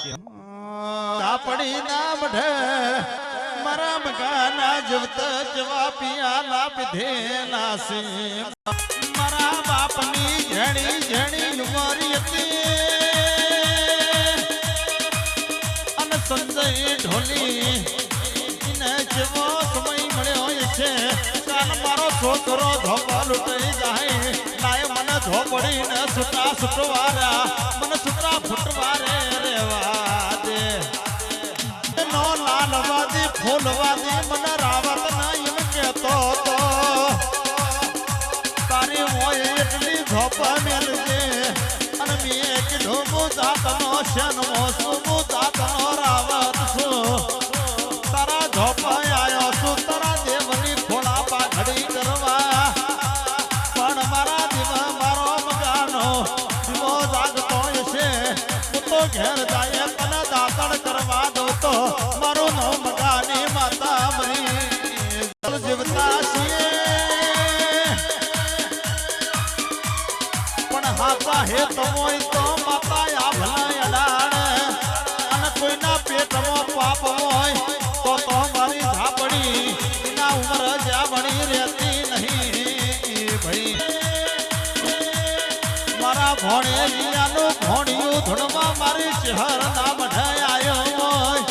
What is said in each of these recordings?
છે આપણી નામ ઢે મારા મગાના જીવત જવા પિયાલા પીધેલા છે મારા બાપની ઘણી ઘણી ઉંમર હતી અને સંજય ઢોલી ને જેવો સમય મળ્યો છે કાલ મારો છોકરો ધોબા લૂંટાઈ જાય લાય મને ધોબડીને સુટા સુટવારા મને સુટા ફૂટવારે રેવા દે નો લાલવાદી ફૂલવાદી મને રાવત ના એમ કહેતો તો તારી મોય એટલી ધોપા મેલજે અને મેં કીધું હું જાતનો શેનો હું જાતનો રાવત છું તારા ધોપા આયો છું તારા દેવની ખોળા પાઘડી કરવા પણ મારા દીવા મારો મગાનો દીવો જાગતો છે હું તો ઘેર જાય પણ દાતણ કરવા દો તો મારું નો મગાની માતા મરી જીવતા છીએ પણ હાથા હે તમોય તો માતા આ ભલા અડાણ અને કોઈના પેટમાં પાપ હોય તો મારી ઝાપડી એના ઉમર જ્યાં બની રહેતી નહીં ભાઈ મારા ભોણે જીયાનું ભોણિયું ધૂણમાં મારી શહેર નામ ઢાયો હોય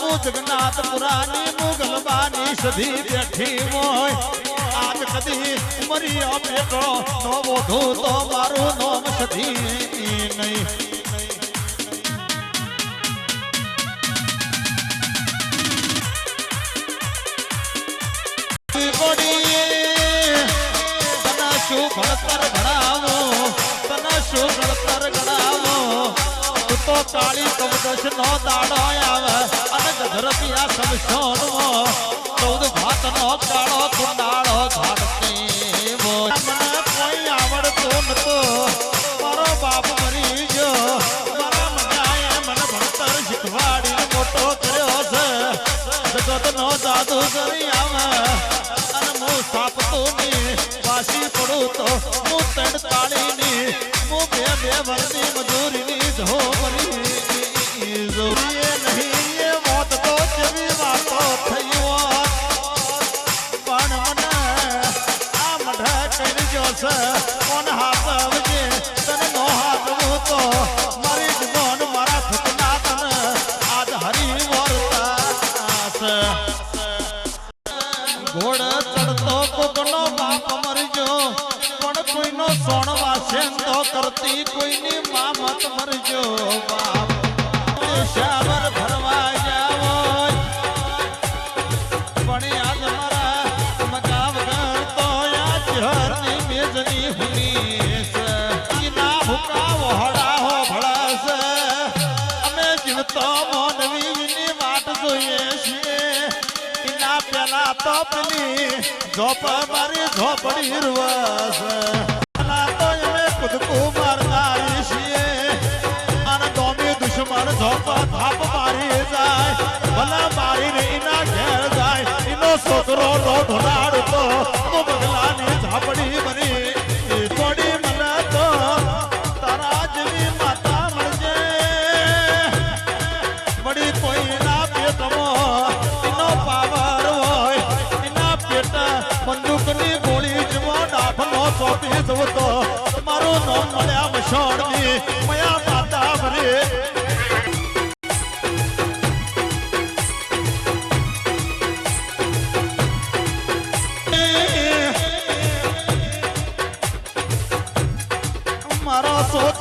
હું જગન્નાથપુરાની મુગલબાની સધી બેઠી હોય આજ કદી ઉમરી પેટો નો બોધું તો મારું નોમ સધી નહીં તને શું ભણતર ભણાવો તને શું ભણતર ભણાવો તું તો કાળી કવદશ નો દાડો આવે અને ગધરપિયા સમસોનો 14 ભાતનો કાળો કુંડાળો ઘાટતી મને કોઈ આવડતું નતો મારો બાપ મરી ગયો મારા મગાએ મને ભણતર શીખવાડીને મોટો કર્યો છે જગતનો જાદુ કરી આવે અને હું સાપતો ની વાસી પડું તો હું 3 તાળીની હું બે વર્ષની મજૂરીની ધોમરી જોરીએ નહીં એ મોત તો જેવી વાતો થઈ પણ મને આ મઢા કરી જો છે કોણ હાથ આવજે તને નો હાથવું તો મારી જગોન મારા થકના તને આજ હરી વરતા છે ઘોડ ચડતો કોકનો બાપ મરજો પણ કોઈનો સોણ વાસે તો કરતી કોઈની મામત મરજો બાપ શાવર ભરવા જાવો પણ આજ મારા મગાવ તો આ ચહરની મેજની હુની છે ના હુકાવો હડાહો ભળાસ અમે જીવતો મોનવીની વાટ જોઈએ છીએ ના પેલા તો પેલી ઝોપ મારી ઝોપડી રવાસ પેલા તો અમે કુદકું મારનારી છીએ અને દોમી દુશ્મન ઝોપ થાપ મારી જાય ભલા મારીને એના ઘેર જાય એનો છોકરો નો ઢોલાડતો તો બગલાની ઝાપડી બની થોડી મને તો તારા જેવી માતા મળજે વળી કોઈના પેટમાં એનો પાવર હોય એના પેટ બંદૂકની ગોળી જેવો ડાફનો સોંપી જવો તો મારું નામ મળ્યા મશોડની મયા માતા ભરી મારો સોચ